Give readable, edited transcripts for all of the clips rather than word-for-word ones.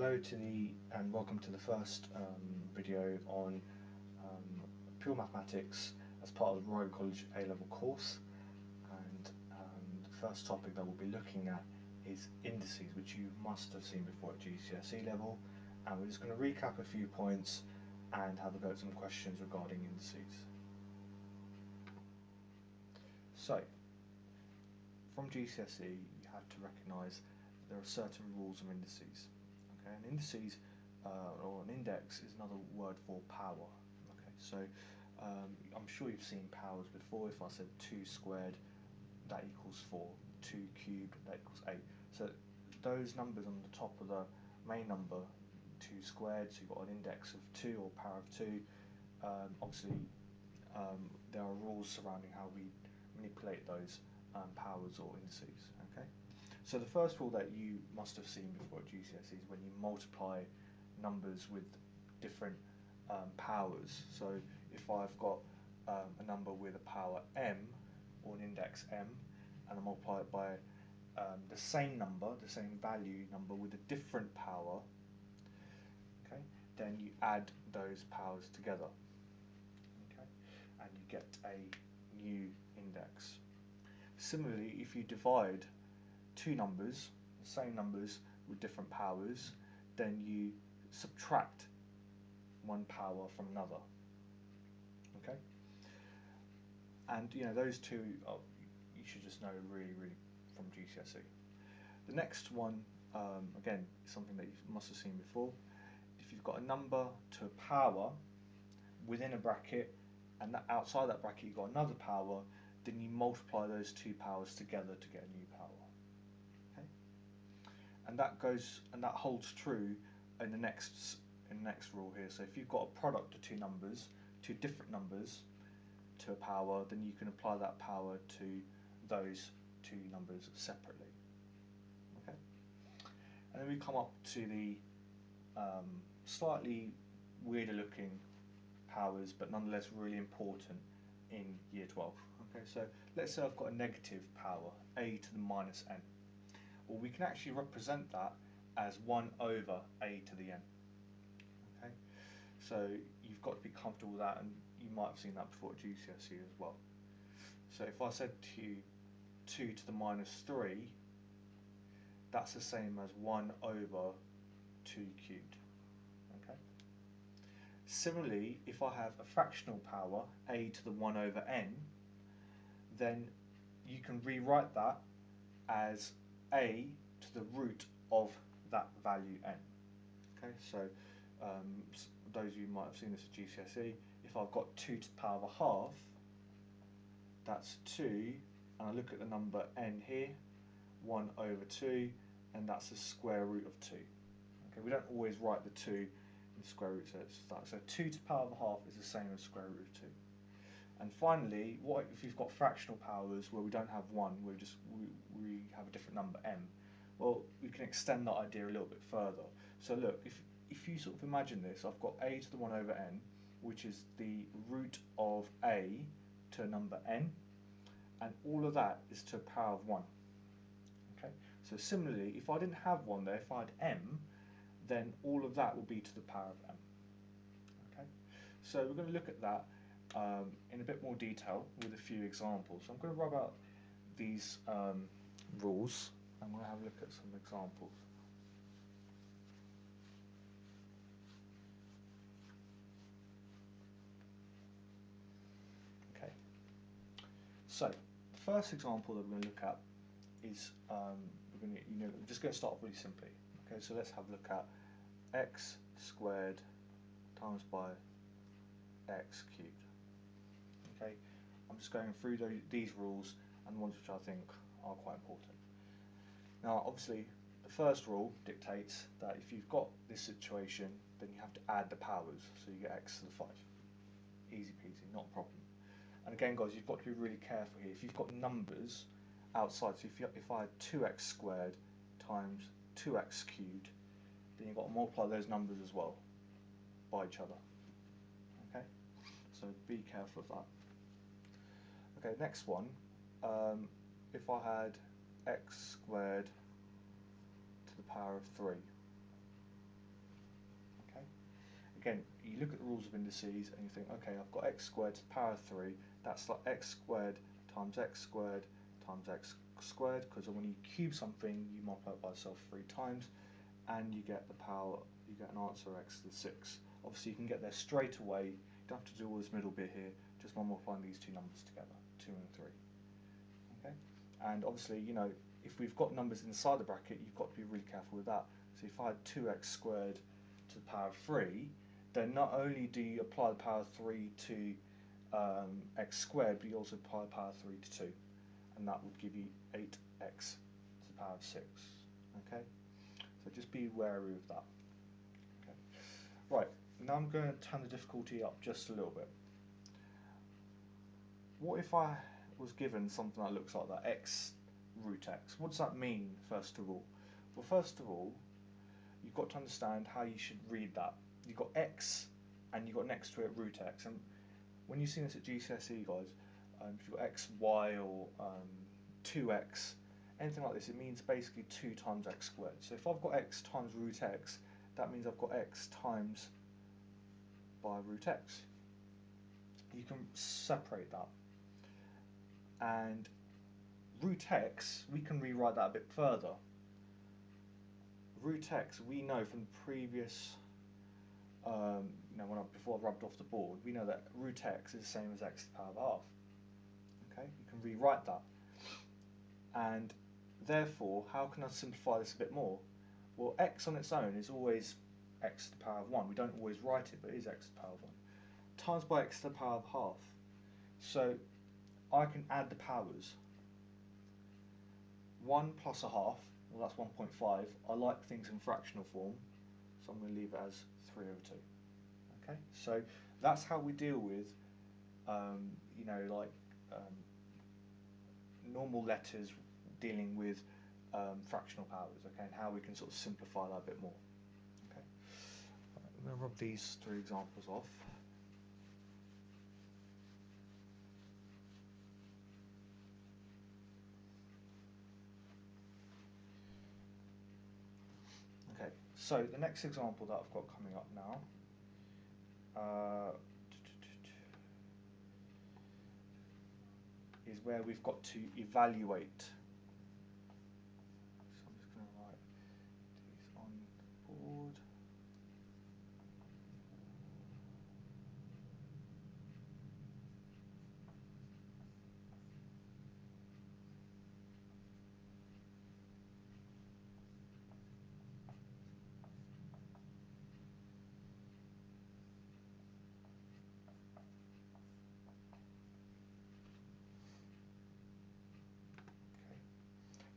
And welcome to the first video on pure mathematics as part of the Royal College A-level course. And the first topic that we'll be looking at is indices, which you must have seen before at GCSE level. And we're just going to recap a few points and have a go at some questions regarding indices. So, from GCSE, you have to recognise that there are certain rules of indices. Okay, and indices or an index is another word for power. Okay, so I'm sure you've seen powers before. If I said 2 squared, that equals 4. 2 cubed, that equals 8. So those numbers on the top of the main number, 2 squared, so you've got an index of 2 or power of 2. Obviously, there are rules surrounding how we manipulate those powers or indices. Okay. So the first rule that you must have seen before at GCSE is when you multiply numbers with different powers. So if I've got a number with a power m or an index m, and I multiply it by the same number, the same value number with a different power, okay, then you add those powers together, okay, and you get a new index. Similarly, if you divide two numbers, the same numbers with different powers, then you subtract one power from another. Okay, and those two you should just know really from GCSE. The next one, again, is something that you must have seen before. If you've got a number to a power within a bracket, and outside that bracket you've got another power, then you multiply those two powers together to get a new power. And that holds true in the next rule here. So if you've got a product of two numbers, two different numbers to a power, then you can apply that power to those two numbers separately. Okay. And then we come up to the slightly weirder looking powers, but nonetheless really important in year 12. Okay, so let's say I've got a negative power, a to the minus n. Well, we can actually represent that as 1 over a to the n. Okay, so you've got to be comfortable with that, and you might have seen that before at GCSE as well. So if I said to you 2 to the minus 3, that's the same as 1 over 2 cubed. Okay. Similarly, if I have a fractional power, a to the 1 over n, then you can rewrite that as a to the root of that value n. Okay, so those of you might have seen this at GCSE. If I've got 2 to the power of a half, that's 2, and I look at the number n here, 1 over 2, and that's the square root of 2. Okay, we don't always write the 2 in the square root, so it's that. So 2 to the power of a half is the same as square root of 2. And finally, what if you've got fractional powers where we don't have 1, we have a different number m? Well, we can extend that idea a little bit further. So look, if you sort of imagine this, I've got a to the 1 over n, which is the root of a to a number n, and all of that is to a power of 1. Okay. So similarly, if I didn't have 1 there, if I had m, then all of that will be to the power of m. Okay. So we're going to look at that in a bit more detail with a few examples. So I'm going to rub out these rules. I'm going to have a look at some examples. Okay. So the first example that we're going to look at is we're just going to start off really simply. Okay. So let's have a look at x squared times by x cubed. Okay, I'm just going through these rules and the ones which I think are quite important. Now, obviously, the first rule dictates that if you've got this situation, then you have to add the powers, so you get x to the 5. Easy peasy, not a problem. And again, guys, you've got to be really careful here. If you've got numbers outside, so if I had 2x squared times 2x cubed, then you've got to multiply those numbers as well by each other. Okay, so be careful of that. Okay, next one, if I had x squared to the power of 3, again, you look at the rules of indices and you think, okay, I've got x squared to the power of 3, that's like x squared times x squared times x squared, because when you cube something, you multiply it by itself 3 times, and you get the power, you get an answer x to the 6. Obviously, you can get there straight away. You don't have to do all this middle bit here, just multiplying these two numbers together, 2 and 3. Okay, and obviously, you know, if we've got numbers inside the bracket, you've got to be really careful with that. So if I had 2x squared to the power of 3, then not only do you apply the power of 3 to x squared, but you also apply the power of 3 to 2, and that would give you 8x to the power of 6. Okay, so just be wary of that. Okay, right, now I'm going to turn the difficulty up just a little bit. What if I was given something that looks like that, x root x? What does that mean, first of all? Well, first of all, you've got to understand how you should read that. You've got x, and you've got next to it root x. And when you've seen this at GCSE, guys, if you've got x, y, or 2x, anything like this, it means basically 2 times x squared. So if I've got x times root x, that means I've got x times by root x. You can separate that. And root x, we can rewrite that a bit further. Root x, we know from the previous, before I rubbed off the board, we know that root x is the same as x to the power of half. Okay, you can rewrite that. And therefore, how can I simplify this a bit more? Well, x on its own is always x to the power of 1. We don't always write it, but it is x to the power of 1. Times by x to the power of half. So I can add the powers. 1 plus a half, well, that's 1.5. I like things in fractional form, so I'm going to leave it as 3 over 2. Okay, so that's how we deal with, normal letters dealing with fractional powers, okay, and how we can sort of simplify that a bit more. Okay, I'm going to rub these 3 examples off. Okay, so the next example that I've got coming up now is where we've got to evaluate. So I'm just going to write these on the board.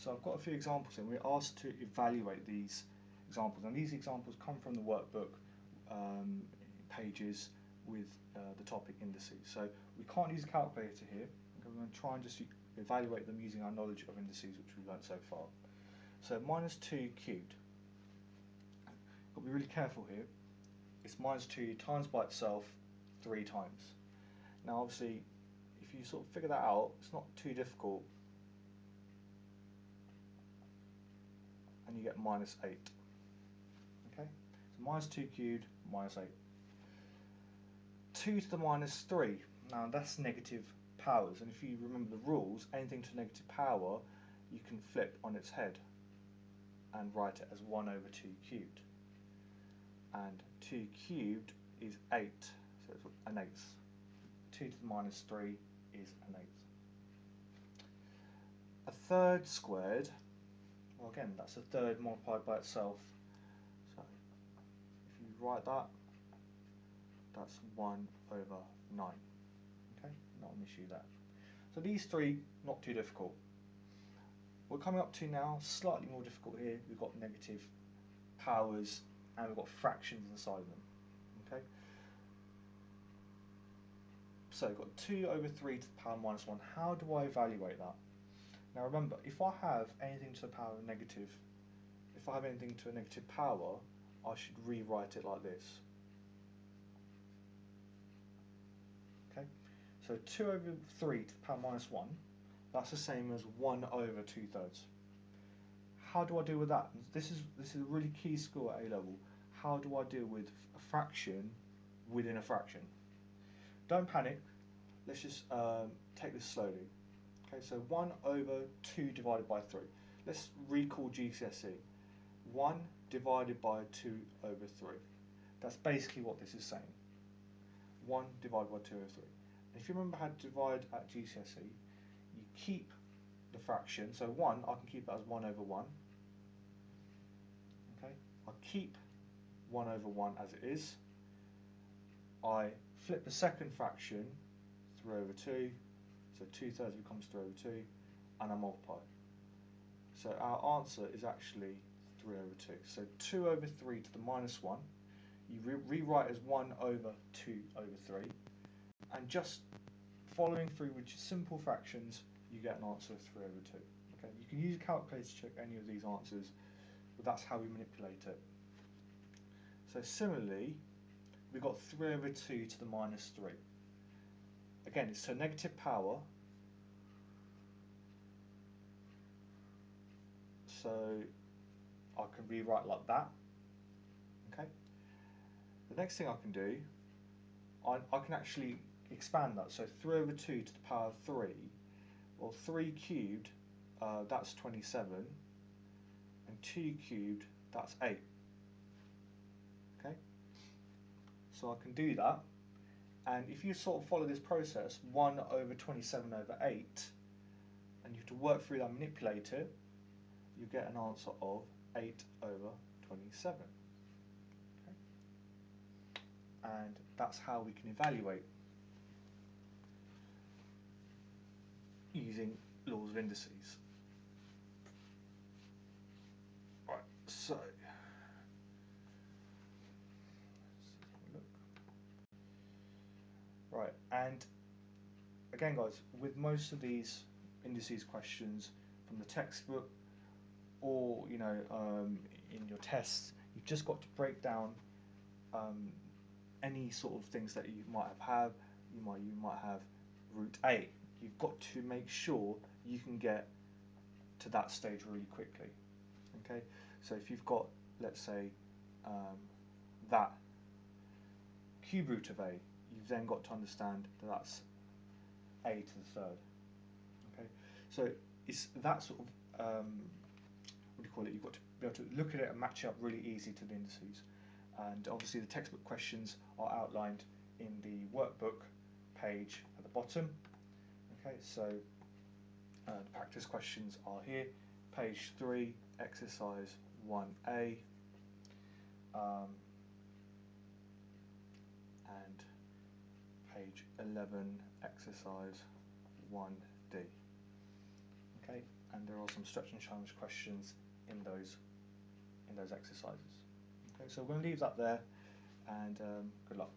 So I've got a few examples and we're asked to evaluate these examples, and these examples come from the workbook pages with the topic indices. So we can't use a calculator here. We're going to try and just evaluate them using our knowledge of indices which we've learned so far. So minus 2 cubed. Got to be really careful here. It's minus 2 times by itself 3 times. Now obviously if you sort of figure that out, it's not too difficult. And you get minus 8. Okay, so minus 2 cubed, minus 8. 2 to the minus 3. Now that's negative powers, and if you remember the rules, anything to negative power, you can flip on its head and write it as 1 over 2 cubed. And 2 cubed is 8, so it's an eighth. 2 to the minus 3 is an eighth. A third squared, well again, that's a third multiplied by itself. So if you write that, that's 1 over 9. Okay, not an issue there. So these 3, not too difficult. We're coming up to now, slightly more difficult here. We've got negative powers and we've got fractions inside them. Okay. So we've got 2 over 3 to the power minus 1. How do I evaluate that? Now remember, if I have anything to the power of negative, if I have anything to a negative power, I should rewrite it like this. Okay, so 2 over 3 to the power minus 1, that's the same as 1 over 2/3. How do I deal with that? This is a really key score at A level. how do I deal with a fraction within a fraction? Don't panic, let's just take this slowly. Okay, so 1 over 2 divided by 3. Let's recall GCSE. 1 divided by 2 over 3. That's basically what this is saying. 1 divided by 2 over 3. And if you remember how to divide at GCSE, you keep the fraction. So 1, I can keep that as 1 over 1. Okay, I keep 1 over 1 as it is. I flip the second fraction, 3 over 2, so 2/3 becomes 3 over 2, and I multiply. So our answer is actually 3 over 2. So 2 over 3 to the minus 1, you rewrite as 1 over 2 over 3, and just following through with simple fractions, you get an answer of 3 over 2. Okay, you can use a calculator to check any of these answers, but that's how we manipulate it. So similarly, we've got 3 over 2 to the minus 3. Again, it's a negative power, so I can rewrite like that. Okay. The next thing I can do, I can actually expand that. So 3 over 2 to the power of 3, well 3 cubed, that's 27, and 2 cubed, that's 8. Okay. So I can do that. And if you sort of follow this process, 1 over 27 over 8, and you have to work through that, manipulate it, you get an answer of 8 over 27. Okay? And that's how we can evaluate using laws of indices. Right, so let's have a look. Right, and again guys, with most of these indices questions from the textbook or in your tests, you've just got to break down any sort of things that you might have. You might have root A. You've got to make sure you can get to that stage really quickly. Okay, so if you've got, let's say, that cube root of A, you've then got to understand that that's A to the third. Okay, so it's that sort of what do you call it? You've got to be able to look at it and match it up really easy to the indices. And obviously the textbook questions are outlined in the workbook page at the bottom. Okay, so the practice questions are here, page 3, exercise 1A, and page 11, exercise 1D. Okay, and there are some stretch and challenge questions in those exercises. Okay, so we're going to leave that there, and good luck.